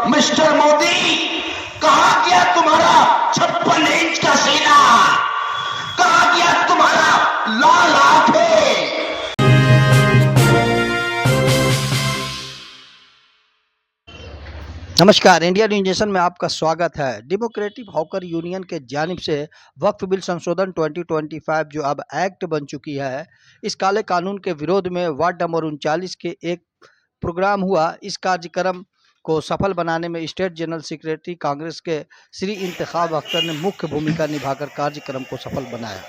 Mister Modi, कहां गया तुम्हारा 56 इंच का सीना? कहां गया तुम्हारा लाल आंखें? नमस्कार, इंडिया न्यूज नेशन में आपका स्वागत है। डेमोक्रेटिक हॉकर यूनियन के जानिब से वक्फ बिल संशोधन 2025 जो अब एक्ट बन चुकी है, इस काले कानून के विरोध में वार्ड नंबर 39 के एक प्रोग्राम हुआ। इस कार्यक्रम को सफल बनाने में स्टेट जनरल सेक्रेटरी कांग्रेस के श्री इंतखाब अख्तर ने मुख्य भूमिका निभाकर कार्यक्रम को सफल बनाया।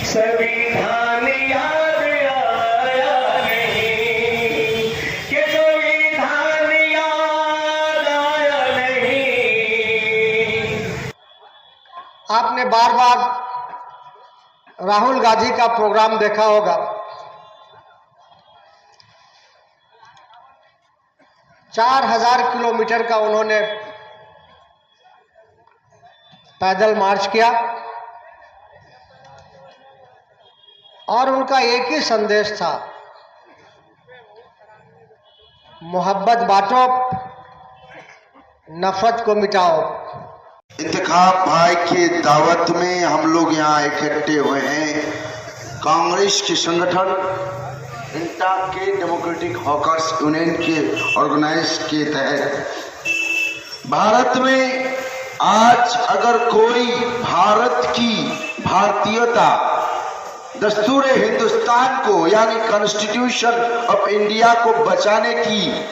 संविधान याद आया नहीं, कि संविधान याद आया नहीं। आपने बार बार राहुल गांधी का प्रोग्राम देखा होगा। 4000 किलोमीटर का उन्होंने पैदल मार्च किया और उनका एक ही संदेश था, मोहब्बत बांटो, नफरत को मिटाओ। इंतखाब भाई के दावत में हम लोग यहाँ इकट्ठे हुए हैं। कांग्रेस के संगठन इंटा के डेमोक्रेटिक हॉकर्स यूनियन के ऑर्गेनाइज के तहत भारत में आज अगर कोई भारत की भारतीयता, दस्तूर हिंदुस्तान को यानी कॉन्स्टिट्यूशन ऑफ इंडिया को बचाने की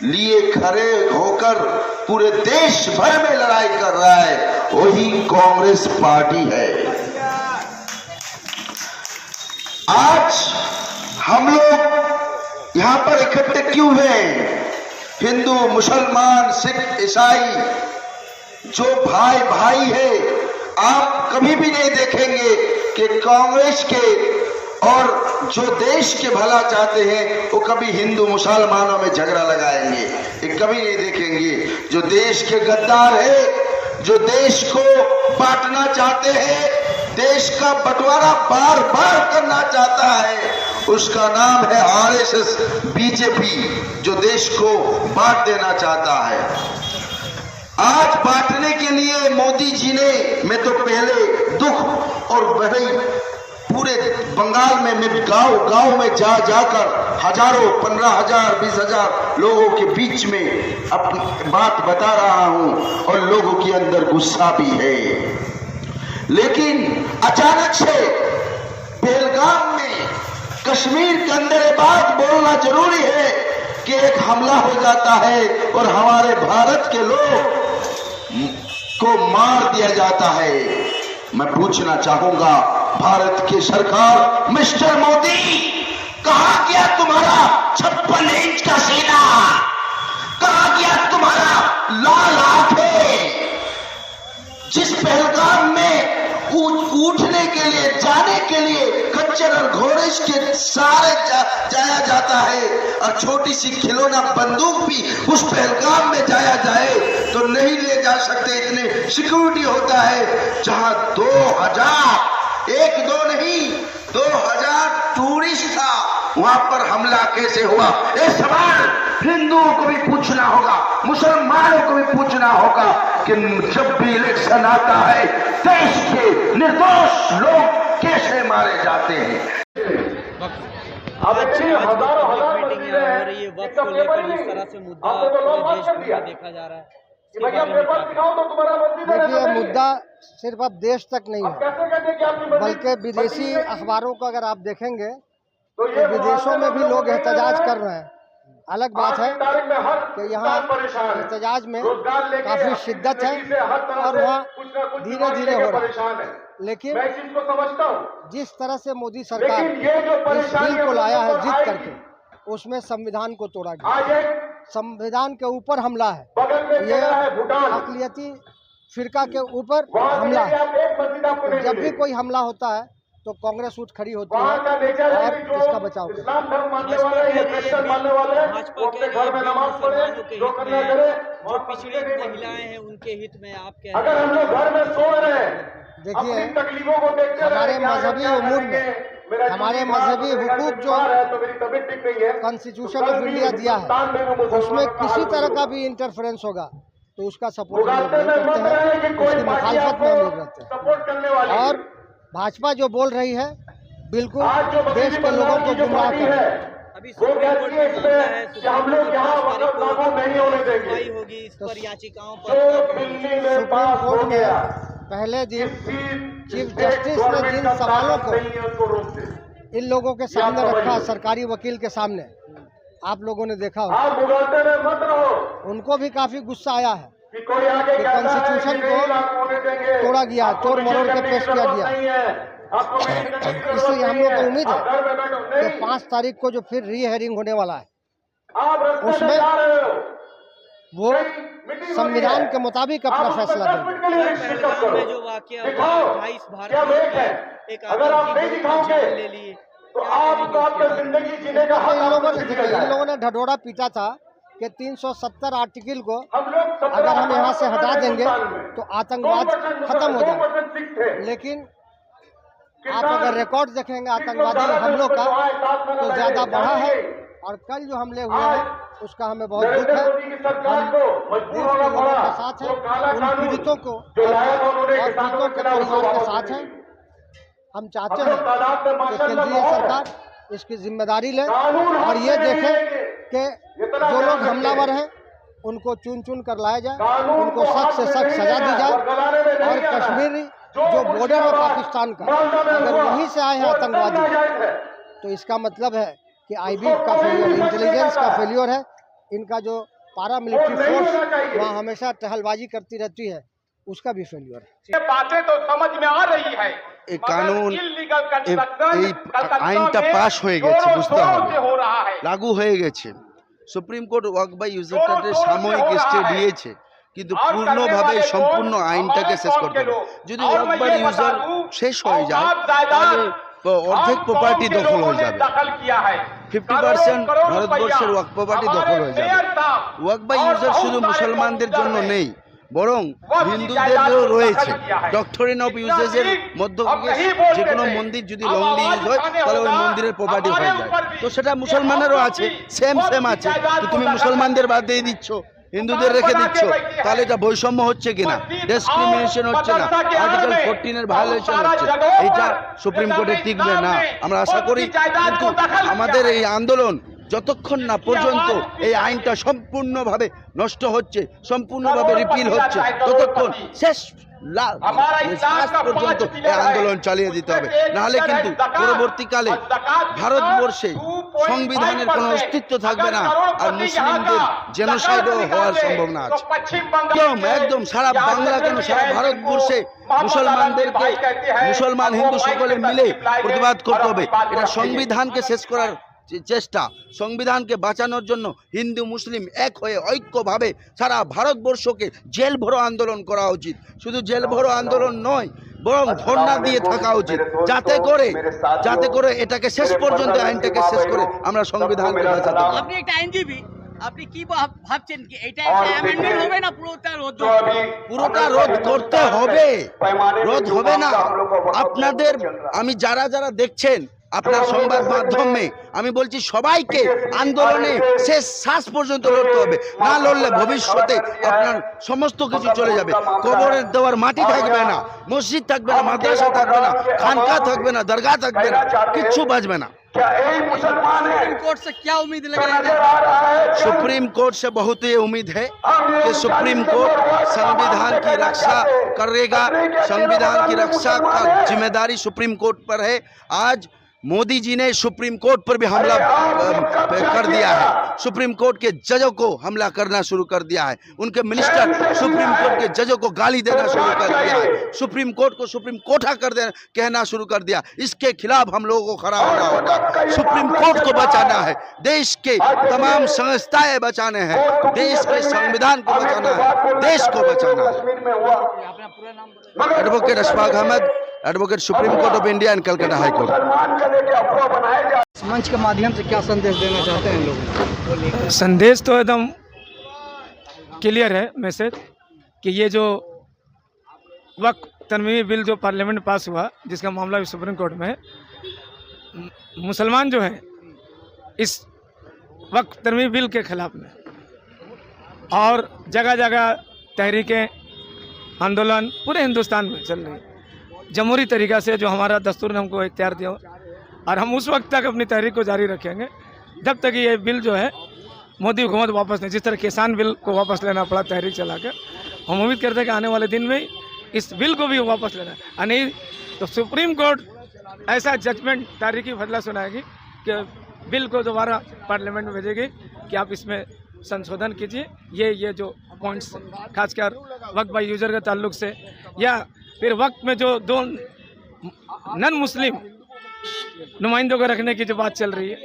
लिए खड़े होकर पूरे देश भर में लड़ाई कर रहा है, वही कांग्रेस पार्टी है। आज हम लोग यहाँ पर इकट्ठे क्यों हैं? हिंदू, मुसलमान, सिख, ईसाई जो भाई भाई है, आप कभी भी नहीं देखेंगे कि कांग्रेस के और जो देश के भला चाहते हैं वो कभी हिंदू मुसलमानों में झगड़ा लगाएंगे, ये कभी नहीं देखेंगे। जो देश के गद्दार है, जो देश को बांटना चाहते हैं, देश का बंटवारा बार बार करना चाहता है, उसका नाम है आरएसएस, बीजेपी, जो देश को बांट देना चाहता है। आज बांटने के लिए मोदी जी ने, मैं तो पहले दुख और बड़ई पूरे बंगाल में मैं गांव गांव में जाकर हजारों, 15,000, 20,000 लोगों के बीच में अपनी बात बता रहा हूं और लोगों के अंदर गुस्सा भी है। लेकिन अचानक से पहलगाम में, कश्मीर के अंदर ये बात बोलना जरूरी है कि एक हमला हो जाता है और हमारे भारत के लोग को मार दिया जाता है। मैं पूछना चाहूंगा, भारत की सरकार, मिस्टर मोदी, कहां गया तुम्हारा 56 इंच का सीना? कहां गया तुम्हारा लाल आंखें? जिस पहलगाम में उठने के लिए, जाने के लिए खच्चर और घोड़े के सारे जाया जाता है और छोटी सी खिलौना बंदूक भी उस पहलगाम में जाया जाए तो नहीं ले जा सकते, इतने सिक्योरिटी होता है। जहां 2000, एक दो नहीं 2000 टूरिस्ट था, वहां पर हमला कैसे हुआ? ये सवाल हिंदुओं को भी पूछना होगा, मुसलमानों को भी पूछना होगा कि जब भी इलेक्शन आता है, देश के निर्दोष लोग कैसे मारे जाते हैं। अब हजारों मीटिंग हो रही है वक्त को लेकर, जिस तरह से मुद्दा पूरे देश में देखा जा रहा है। देखिए, मुद्दा सिर्फ अब देश तक नहीं है, बल्कि विदेशी अखबारों को अगर आप देखेंगे तो विदेशों में भी लोग एहतजाज कर रहे हैं। अलग बात है कि यहाँ एहतजाज में काफ़ी शिद्दत है और वहाँ धीरे धीरे हो रहा है। लेकिन मैं इस चीज को समझता हूँ, जिस तरह से मोदी सरकार लेकिन ये जो इस परेशानी बिल को लाया है जीत आएगी, करके, उसमें संविधान को तोड़ा गया, आज एक संविधान के ऊपर हमला है, बगल में ये जगह है भूटान, अक़लियती फिरका के ऊपर वहाँ हमला से है। आप एक मस्जिद आपको नहीं जब भी मिलेगी। कोई हमला होता है तो कांग्रेस उठ खड़ी होती वहाँ का है नेचर है और कि जो इसका बचाव करती है। इस्लाम धर्म मानने वाले हैं या क्रिश्चियन मानने वाले हैं, भाजपा वो कह अपने रही घर में है नमाज पढ़े, मुसलमानों के जो हित करना में करे, जो और पिछड़ी मस्जिदें नहीं महिलाएं बनती। हैं उनके हित में आप कह अगर रहे हम हैं। लोग घर में सो रहे हैं, देखिए, अपनी तकलीफों को देखते हमारे रहे कि आगे मजहबी क्या उमूर करेंगे, में मेरा हमारे जो बीमार मजहबी है, मेरा हुकूक जो बीमार है, तो मेरी तबीयत ठीक नहीं है, कॉन्स्टिट्यूशन तो ऑफ कल इंडिया भी दिया हिंदुस्तान में है, वो मुसलमानों उसमें का किसी हाल तरह होगा। का भी इंटरफेरेंस होगा तो उसका सपोर्ट हम लोग मुगालते नहीं में मत करते रहे कि हैं, कोई उसकी पार्टी मुखालफत में हम लोग आपको रहते हैं। सपोर्ट करने वाली है। और भाजपा जो बोल रही है बिल्कुल आज जो देश बकरी के लोगों बंगाल को की जो गुमराह पार्टी कर रही है, है। अभी वो सुप्रीम कोर्ट कहती है में इसमें मामला है, कि हम लोग यहाँ वक़्त लागू नहीं होने देंगे। सुनवाई होगी इस पर याचिकाओं जो पर। दिल्ली में सुप्रीम पास हो कोर्ट में गया, पहले दिन इस चीफ स्टेट जस्टिस ने गवर्नमेंट जिन का सवालों ताकत को नहीं है उसको रोक दे। इन लोगों के सामने आप रखा, समझिए। सरकारी वकील के सामने, आप लोगों ने देखा होगा, आप मुगालते में मत रहो उनको भी काफी गुस्सा आया है कि कोई आगे कि कहता है कि कॉन्स्टिट्यूशन नहीं को लागू होने देंगे, तोड़ा गया, आपको तोड़ मरोड़ के मीटिंग पेश करने की किया जरूरत गया। नहीं है, आपको मीटिंग करने की जरूरत इसलिए हम नहीं लोग को है, उम्मीद आप घर में बैठो। है कि नहीं, 5 तारीख को जो फिर री हेयरिंग होने वाला है आप रास्ते से उसमें जा रहे हो, वो मीटिंग संविधान होनी के है, मुताबिक आप अपना उसमें फैसला 10 देंगे। मिनट के लिए डिस्कस पहलगाम करो, में जो वाकया हुआ, दिखाओ 28 क्या भारतीयों वेट है। ने एक अगर आप आतंकी नहीं ग्रुप में दिखाओगे जान ले लिए, तो क्या आप कहेंगे तो उसके आपका बारे में? जिंदगी जीने का तो हक इन लोगों आपको ने छीन देखिए, लिया इन लोगों जाए। ने ढढोरा पीटा था कि 370 आर्टिकल को हम लोग अगर हम यहाँ से हटा देंगे हिंदुस्तान में तो आतंकवाद खत्म हो जाएगा। 2% सिख थे, लेकिन आप अगर रिकॉर्ड देखेंगे आतंकवादी हमलों का तो ज्यादा बढ़ा है, और कल जो हमले हुए हैं उसका हमें बहुत दुख नरेंद्र है। मोदी की सरकार हम को देश मजबूर के होना लोगों पड़ा, के साथ हैं, वो काला उन कानून पीड़ितों को जो लाया था उन्होंने और किसानों पीड़ितों के खिलाफ, उसको परिवार के वापस साथ ले हैं। लीजिए। हम चाहते हम लोग हैं तादाद में कि माशाअल्लाह केंद्रीय बहुत है। सरकार इसकी जिम्मेदारी ले कानून और हम ये पे नहीं देखे लेंगे। कि इतना जो ध्यान लोग रखिए। हमलावर हैं उनको चुन चुन कर लाया जाए, कानून उनको को सख्त हाथ से में सख्त नहीं सजा दी लेना है जाए। और गलाने में नहीं और जाना है। कश्मीरी जो जो बॉर्डर है मुर्शिदाबाद, पाकिस्तान का, मालदा में अगर हुआ, वहीं से आए हैं वो सब आतंकवादी, नाजायज है। तो इसका मतलब है कि आईबी उसको का कोई फेलियर, भी बच नहीं इंटेलिजेंस का सकता। फेलियर है। इनका जो पारामिलिट्री वो नहीं फोर्स होना चाहिए। वहाँ हमेशा टहलबाजी करती रहती है, उसका भी फेलियर है। ये बातें तो समझ में आ रही है, এই मगर কানুন illegal এই construction कलकत्ता আইনটা में পাশ হয়ে গেছে, जोरों বুঝতে शोरों হবে, से हो रहा है। লাগু হয়ে গেছে। Supreme Court waqf by user जोरों কার্ডের शोरों से সাময়িক हो স্টে रहा है। দিয়েছে, কিন্তু और करने পূর্ণভাবে वाले সম্পূর্ণ लोग আইনটাকে हमारे শেষ कौम করতে के হবে। लोग। যদি और ওয়াক मैं বাই ये ইউজার बता दूं, শেষ হয়ে যায় औकात जायदाद তাহলে অর্ধেক हम প্রপার্টি कौम के দখল लोगों হয়ে ने যাবে। दखल किया है। 50% करोड़ ভারতবর্ষের रुपया ওয়াক প্রপার্টি हमारे দখল হয়ে যাবে। मेयर साहब ওয়াক বাই और ইউজার बहुत শুধু सारे মুসলমানদের काउंसिलर জন্য ने নেই, বরং वक्त की হিন্দুদেরও जायदाद को রয়েছে। दखल किया है। ডক্টরিন অফ ইউজেসের মধ্য हम থেকে नहीं बोलते যে কোনো थे। মন্দির যদি अब লংলি आवाज ইউজ হয় उठाने তাহলে ওই होगा, মন্দিরের প্রপার্টি हमारे হয়ে যায়। ऊपर भी তো সেটা कि মুসলমানেরও हम আছে, भी সেম वक्त की আছে। जायदाद তো को তুমি दखल মুসলমানদের करते বাদ দিয়ে দিচ্ছ, হিন্দুদের রেখে দিচ্ছ, তাহলে এটা বৈষম্য হচ্ছে কিনা, ডিসক্রিমিনেশন হচ্ছে না, আর্টিকেল 14 এর ভায়োলেশন হচ্ছে। এটা সুপ্রিম কোর্টে টিকবে না। আমরা আশা করি, কিন্তু আমাদের এই আন্দোলন যতক্ষণ না পর্যন্ত এই আইনটা সম্পূর্ণভাবে নষ্ট হচ্ছে, সম্পূর্ণভাবে রিপিল হচ্ছে, ততক্ষণ শেষ পর্যন্ত এই আন্দোলন চালিয়ে দিতে হবে। নাহলে কিন্তু পরবর্তীকালে ভারতবর্ষে সংবিধানের কোনো অস্তিত্ব থাকবে না, আর মুসলিমদের জেনোসাইডও হওয়ার সম্ভাবনা আছে। একদম সারা বাংলা কেন সারা ভারতবর্ষে মুসলমানদেরকে, মুসলমান হিন্দু সকলে মিলে প্রতিবাদ করতে হবে। এটা সংবিধানকে শেষ করার চেষ্টা, সংবিধানকে বাঁচানোর জন্য হিন্দু মুসলিম এক হয়ে ঐক্যভাবে সারা ভারতবর্ষকে জেল ভরো আন্দোলন করা উচিত। শুধু জেল ভরো আন্দোলন নয়, বরং ধর্ণা দিয়ে থাকা উচিত, যাতে করে এটাকে শেষ পর্যন্ত, আইনটাকে শেষ করে আমরা সংবিধানকে বাঁচাতে পারি। আপনি একটা আইনজীবী, আপনি কি ভাবছেন কি এটা অ্যামেন্ডমেন্ট হবে না পুরোটা রোধ? পুরোটা রোধ করতে হবে, রোধ হবে না। আপনাদের, আমি যারা যারা দেখছেন আপনার সংবাদ মাধ্যমে, আমি বলছি সবাইকে আন্দোলনে শেষ শ্বাস পর্যন্ত লড়তে হবে। না লড়লে ভবিষ্যতে আপনার সমস্ত কিছু চলে যাবে। কবরের দেওয়ার মাটি থাকবে না, মসজিদ থাকবে না, মাদ্রাসা থাকবে না, খানকা থাকবে না, দরগা থাকবে না, কিচ্ছু বাঁচবে না। सुप्रीम कोर्ट से क्या उम्मीद लग रही है? सुप्रीम कोर्ट से बहुत ही उम्मीद है कि सुप्रीम कोर्ट संविधान की रक्षा करेगा। संविधान की रक्षा का जिम्मेदारी सुप्रीम कोर्ट पर है। आज मोदी जी ने सुप्रीम कोर्ट पर भी हमला कर दिया है। सुप्रीम कोर्ट के जजों को हमला करना शुरू कर दिया है। उनके मिनिस्टर सुप्रीम कोर्ट के जजों को गाली देना शुरू कर दिया है। सुप्रीम कोर्ट को सुप्रीम कोठा कर देना कहना शुरू कर दिया। इसके खिलाफ हम लोगों को खड़ा होना होगा। सुप्रीम कोर्ट को बचाना है, देश के तमाम संस्थाएं बचाने हैं, देश के संविधान को बचाना है, देश को बचाना है। Advocate Ashfaq Ahmad, advocate Supreme Court of India and Calcutta High Court. इस मंच के माध्यम से क्या संदेश देना चाहते हैं लोग? संदेश तो एकदम क्लियर है मैसेज कि ये जो वक्त तरमीमी बिल जो पार्लियामेंट में पास हुआ, जिसका मामला भी सुप्रीम कोर्ट में है, मुसलमान जो है इस वक्त तरमीमी बिल के खिलाफ में और जगह जगह तहरीकें, आंदोलन पूरे हिंदुस्तान में चल रही है जमहूरी तरीक़ा से, जो हमारा दस्तूर ने हमको इख्तियार दिया। और हम उस वक्त तक अपनी तहरीक को जारी रखेंगे जब तक ये बिल जो है मोदी हुकूमत वापस नहीं, जिस तरह किसान बिल को वापस लेना पड़ा तहरीक चला कर, हम उम्मीद करते हैं कि आने वाले दिन में इस बिल को भी वापस लेना है। और नहीं तो सुप्रीम कोर्ट ऐसा जजमेंट तारीखी फैसला सुनाएगी कि बिल को दोबारा पार्लियामेंट में भेजेगी कि आप इसमें संशोधन कीजिए। ये जो पॉइंट्स खासकर वक्त बाई यूज़र के ताल्लुक से, या फिर वक्त में जो दो नन मुस्लिम नुमाइंदों को रखने की जो बात चल रही है,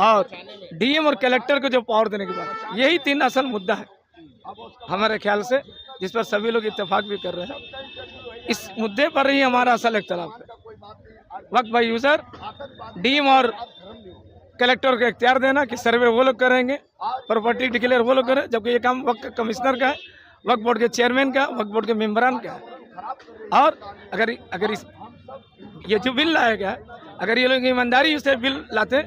और डीएम और कलेक्टर को जो पावर देने की बात, यही तीन असल मुद्दा है हमारे ख्याल से, जिस पर सभी लोग इत्तेफाक भी कर रहे हैं। इस मुद्दे पर ही हमारा असल इख्तलाफ है। वक्त बाई यूज़र, डीएम और कलेक्टर को इख्तियार देना कि सर्वे वो लोग करेंगे, प्रॉपर्टी डिक्लेयर वो लोग करें, जबकि ये काम वक्त कमिश्नर का है, वक्त बोर्ड के चेयरमैन का, वक्त बोर्ड के मेम्बरान का है। और अगर इस ये जो बिल लाया गया, अगर ये लोग ईमानदारी से बिल लाते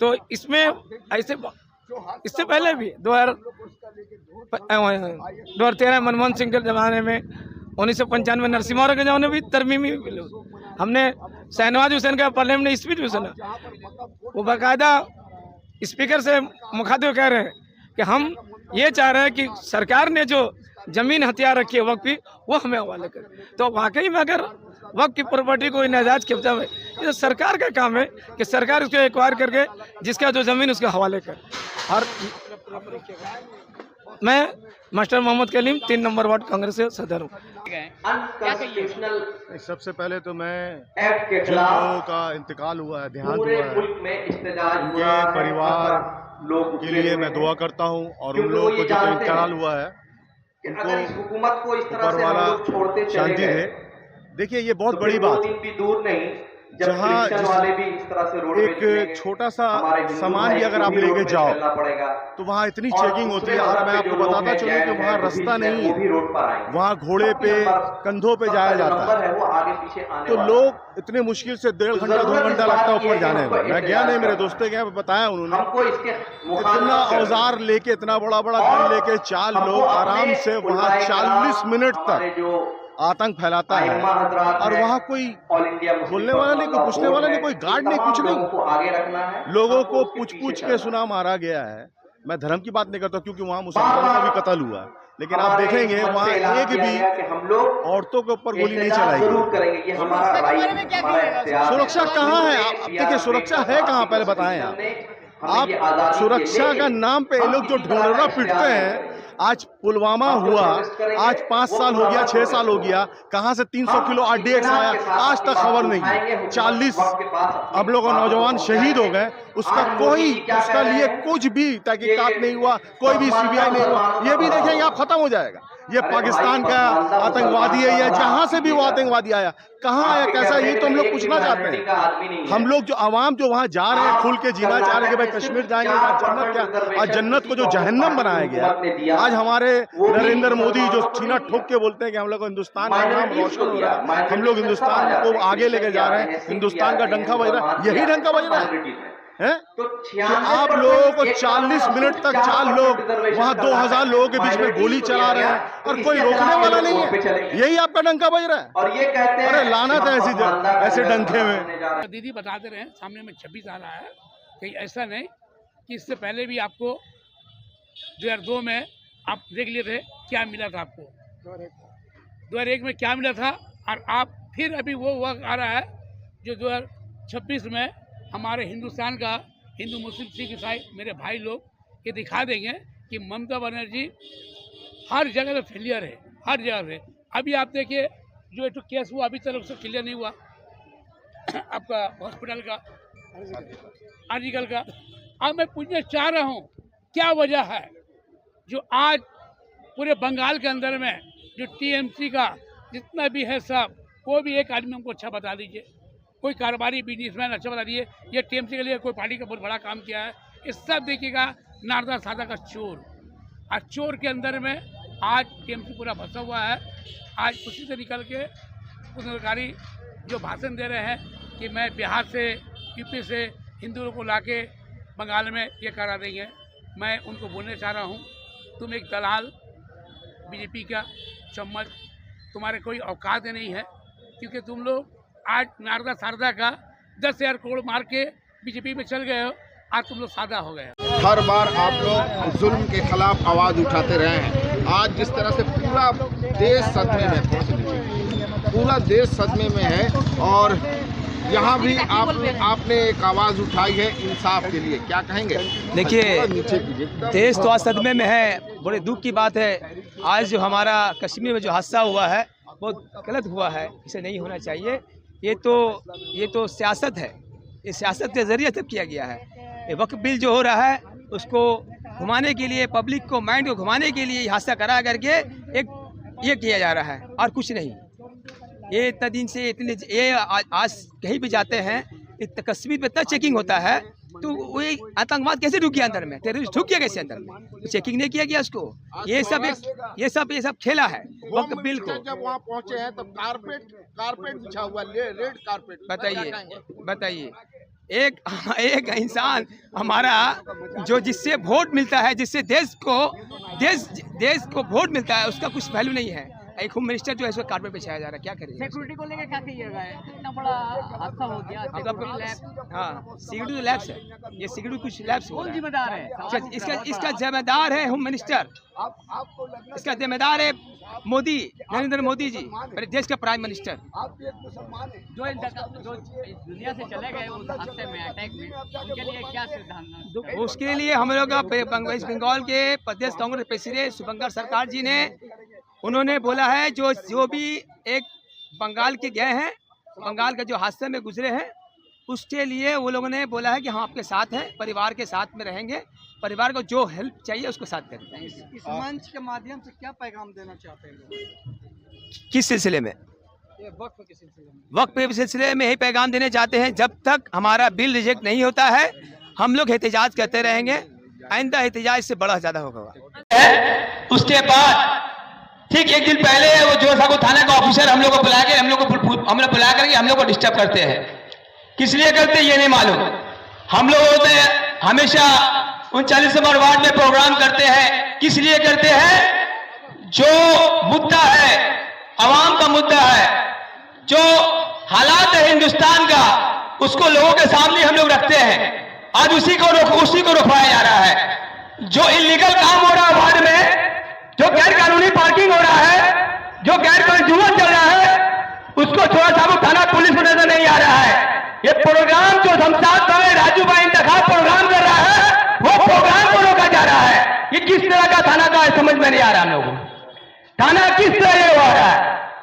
तो इसमें ऐसे इससे पहले भी 2013 मनमोहन सिंह के ज़माने में, 1995 नरसिम्हा राव के ज़माने में भी तरमीमी बिल। हमने शहनवाज हुसैन का पार्लियामेंट में स्पीच भी सुना, वो बाकायदा स्पीकर से मुखातिब कह रहे हैं कि हम ये चाह रहे हैं कि सरकार ने जो ज़मीन हथियार रखी है वक्त की, वो हमें हवाले करे। तो वाकई में अगर वक्त की प्रॉपर्टी को नाजायज कब्जा में, ये तो सरकार का काम है कि सरकार उसको एक्वायर करके जिसका जो ज़मीन उसके हवाले करे। और मैं master Mohammad Kalim 3 number ward Congress से सदर हूँ। सबसे पहले तो मैं जिन लोगों का इंतकाल हुआ है, देहांत हुआ है, उनके परिवार के लिए मैं दुआ करता हूँ, और उन लोगों को जो इंतकाल हुआ है उनको ऊपर वाला शांति दे। देखिए ये बहुत बड़ी बात है, जहाँ एक छोटा सा सामान भी अगर आप लेके जाओ तो वहाँ इतनी चेकिंग होती है। और मैं आपको बताता चलूँ कि वहाँ रास्ता नहीं है, वहाँ घोड़े पे, कंधों पे जाया जाता है, तो लोग इतने मुश्किल से 1.5 घंटा 2 घंटा लगता है ऊपर जाने में। मैं गया नहीं, मेरे दोस्तों गए, बताया उन्होंने, इतना औजार लेके, इतना बड़ा बड़ा गन लेके 4 लोग आराम से वहाँ 40 मिनट तक आतंक फैलाता है। और वहाँ कोई बोलने वाला नहीं, कोई पूछने वाला नहीं, कोई गार्ड नहीं, कुछ नहीं। लोगों को पूछ के सुना मारा गया है। मैं धर्म की बात नहीं करता क्योंकि वहाँ मुसलमानों का भी कत्ल हुआ है, लेकिन आप देखेंगे वहाँ एक भी औरतों के ऊपर गोली नहीं चलाई गई। सुरक्षा कहाँ है? आप देखिए सुरक्षा है कहाँ, पहले बताएं आप सुरक्षा का नाम पे ये लोग जो ढोलना पीटते हैं। आज पुलवामा हुआ, आज 5 साल हो गया, 6 साल हो गया, कहाँ से 300 किलो RDX आया, आज तक खबर नहीं। 40 अब लोग नौजवान शहीद हो गए, उसका लिए कुछ भी तहकीकात नहीं हुआ, कोई भी CBI नहीं हुआ। ये भी देखेंगे आप, खत्म हो जाएगा। ये पाकिस्तान का आतंकवादी है या जहाँ से भी वो आतंकवादी आया, कहाँ आया, कैसा, ये तो हम लोग पूछना चाहते हैं। हम लोग जो आवाम जो वहाँ जा रहे हैं, खुल के जीना चाह रहे हैं कि भाई कश्मीर जाएंगे, जन्नत क्या, आज जन्नत को जो जहन्नम बनाया गया। आज हमारे नरेंद्र मोदी जो सीना ठोक के बोलते हैं कि हम लोग हिंदुस्तान का नाम रोशन हो रहा है, हम लोग हिंदुस्तान को आगे लेके जा रहे हैं, हिंदुस्तान का डंका बज रहा है, यही डंका बज रहा है कि आप लोगों को 40 मिनट तक 4 लोग वहाँ 2000 लोगों के बीच में गोली चला रहे हैं और कोई रोकने वाला नहीं है। यही आपका डंका बज रहा है। और ये कहते हैं, अरे लानत है ऐसे डंके में। दीदी बताते रहे, सामने में 26 आ रहा है, कहीं ऐसा नहीं कि इससे पहले भी आपको 2002 में आप देख लिए थे क्या मिला था आपको, 2001 में क्या मिला था, और आप फिर अभी वो वक्त आ रहा है जो 2026 में हमारे हिंदुस्तान का हिंदू मुस्लिम सिख ईसाई मेरे भाई लोग ये दिखा देंगे कि ममता बनर्जी हर जगह पे फेलियर है, हर जगह पे। अभी आप देखिए जो एक केस हुआ अभी तक उससे क्लियर नहीं हुआ आपका हॉस्पिटल का आर्टिकल का। अब मैं पूछना चाह रहा हूँ क्या वजह है जो आज पूरे बंगाल के अंदर में जो टीएमसी का जितना भी है सब, कोई भी एक आदमी हमको अच्छा बता दीजिए, कोई कारोबारी बिजनेसमैन अच्छा बता दीजिए ये टीएमसी के लिए कोई पार्टी का बहुत बड़ा काम किया है। इस सब देखिएगा नारदा सादा का चोर, और चोर के अंदर में आज टीएमसी पूरा फंसा हुआ है। आज उसी से निकल के कुछ अधिकारी जो भाषण दे रहे हैं कि मैं बिहार से यूपी से हिंदुओं को लाके बंगाल में ये करा देंगे, मैं उनको बोलने चाह रहा हूँ तुम एक दलाल बीजेपी का चम्मच, तुम्हारे कोई औकात नहीं है, क्योंकि तुम लोग आज नारदा शारदा का 10,000 करोड़ मार के बीजेपी में चल गए हो, आज तुम लोग सादा हो गए हो। हर बार आप लोग जुल्म के खिलाफ आवाज उठाते रहे हैं। आज जिस तरह से पूरा देश सदमे में पूरा देश सदमे में है, और यहाँ भी आपने एक आवाज उठाई है इंसाफ के लिए, क्या कहेंगे? देखिए, देश तो आज सदमे में है, बड़े दुख की बात है। आज जो हमारा कश्मीर में जो हादसा हुआ है बहुत गलत हुआ है, इसे नहीं होना चाहिए। ये तो सियासत है, ये सियासत के जरिए तब किया गया है। ये वक्फ बिल जो हो रहा है उसको घुमाने के लिए, पब्लिक को माइंड को घुमाने के लिए हादसा करा करके एक ये किया जा रहा है और कुछ नहीं। ये इतना दिन से ये आज कहीं भी जाते हैं कश्मीर में इतना चेकिंग होता है, तो वही आतंकवाद कैसे ढुक गया अंदर में, टेररिस्ट ढुक गया कैसे अंदर में? चेकिंग नहीं किया गया उसको। ये सब खेला है वक्त बिल को। जब वहाँ पहुँचे हैं तब कारपेट बिछा हुआ, रेड कारपेट। बताइए एक इंसान हमारा जो जिससे वोट मिलता है, जिससे देश को वोट मिलता है, उसका कुछ वैल्यू नहीं है। एक होम मिनिस्टर जो है उसको कारपेट बिछाया जा रहा है, क्या करें? सिक्योरिटी को लेकर क्या कहिएगा? इतना बड़ा हादसा हो गया। हाँ, सिक्योरिटी लैब्स है, ये सिक्योरिटी कुछ लैब्स। कौन जिम्मेदार है? इसका जिम्मेदार है होम मिनिस्टर, इसका जिम्मेदार है मोदी, नरेंद्र मोदी जी, मेरे देश के प्राइम मिनिस्टर। जो दुनिया से चले गए उस हादसे में, अटैक में, उनके लिए क्या सिद्धांत? उसके लिए हम लोग वेस्ट बंगाल के प्रदेश कांग्रेस प्रेसिडेंट शुभंकर सरकार जी ने उन्होंने बोला है जो भी एक बंगाल के गए हैं, बंगाल के जो हादसे में गुजरे हैं, उसके लिए वो लोगों ने बोला है कि हम आपके साथ हैं, परिवार के साथ में रहेंगे, परिवार को जो हेल्प चाहिए उसको साथ करेंगे। इस मंच के माध्यम से क्या पैगाम देना चाहते हैं? किस सिलसिले में? वक्फ के सिलसिले में। वक्फ के सिलसिले में यही पैगाम देने चाहते हैं, जब तक हमारा बिल रिजेक्ट नहीं होता है हम लोग एहतजाज करते रहेंगे। आइंदा एहतजाज से बड़ा ज़्यादा होगा। उसके बाद ठीक एक दिन पहले वो जो सागो थाना का ऑफिसर हम लोग को बुला के हम लोग बुला करके हम लोग को डिस्टर्ब करते हैं। किस लिए करते हैं ये नहीं मालूम। हम लोग होते हैं हमेशा 39 नंबर वार्ड में प्रोग्राम करते हैं, किस लिए करते हैं? जो मुद्दा है, आवाम का मुद्दा है, जो हालात है हिंदुस्तान का, उसको लोगों के सामने हम लोग रखते हैं। आज उसी को रुकवाया जा रहा है। जो इलीगल काम हो रहा है वार्ड में, जो गैर कानूनी पार्किंग हो रहा है, जो गैर कानूनी जुआ चल रहा है, उसको छोटा साबू थाना पुलिस को नजर नहीं आ रहा है। ये प्रोग्राम जो शमशाद भाई राजू भाई इंतखाब प्रोग्राम कर रहा है, वो प्रोग्राम को रोका जा रहा है। ये किस तरह का थाना का समझ में नहीं आ रहा हम लोगों को। थाना किस तरह ये हो रहा है?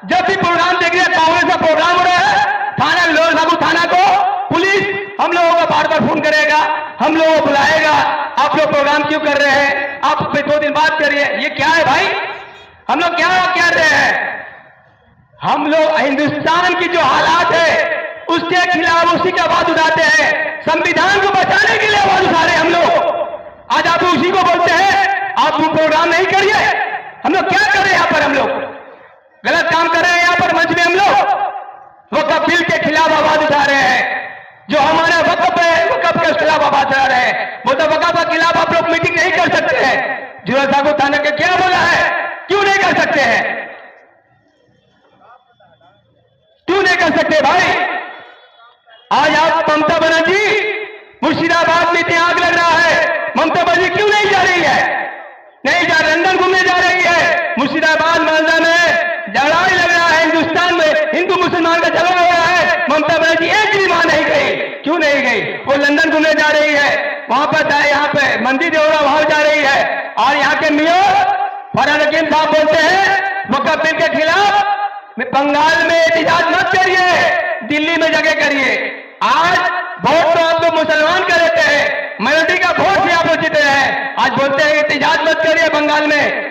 जब भी प्रोग्राम देख रहे हैं कांग्रेस का प्रोग्राम हो रहा है, थाना लोर साबू थाना को पुलिस हम लोगों को बार बार फोन करेगा, हम लोगों को बुलाएगा, आप लोग प्रोग्राम क्यों कर रहे हैं, आप 2 दिन बाद करिए। ये क्या है भाई? हम लोग क्या कह रहे हैं? हम लोग हिंदुस्तान की जो हालात है उसके खिलाफ उसी की आवाज उठाते हैं। संविधान को बचाने के लिए आवाज उठा रहे हैं हम लोग। आज आप उसी को बोलते हैं आप प्रोग्राम नहीं करिए। हम लोग क्या कर रहे हैं यहाँ पर? हम लोग गलत काम कर रहे हैं यहाँ पर मंच में। हम लोग वक्फ बिल के खिलाफ आवाज उठा रहे हैं। जो हमारा वक्फ है वक्फ के खिलाफ आवाज उठा रहे हैं। वो तो वक्फ के खिलाफ आप लोग मीटिंग नहीं कर सकते हैं। जुड़ा साहब थाना के क्या बोला है? क्यों नहीं कर सकते हैं? क्यों नहीं कर सकते भाई? आज आप ममता बनर्जी मुर्शिदाबाद में इतनी आग लग रहा है, ममता बनर्जी क्यों नहीं जा रही है? नहीं जा, लंदन घूमने जा रही है। मुर्शिदाबाद मालदा में लड़ाई लग रहा है, हिंदुस्तान में हिंदू मुसलमान का झगड़ा हो रहा है, ममता बनर्जी एक भी वहां नहीं गई। क्यों नहीं गई? वो लंदन घूमने जा रही है, वहां पर यहाँ पे मंदिर देवरा वहां जा रही है, और यहाँ के मेयर फरहान हकीम साहब बोलते हैं वक्फ बिल के खिलाफ बंगाल में एहतजाज मत करिए, दिल्ली में जगह करिए। आज वोट तो आप लोग मुसलमान का देते हैं, माइनॉरिटी का वोट भी आप लोग जीते हैं, आज बोलते हैं एहतजाज मत करिए बंगाल में।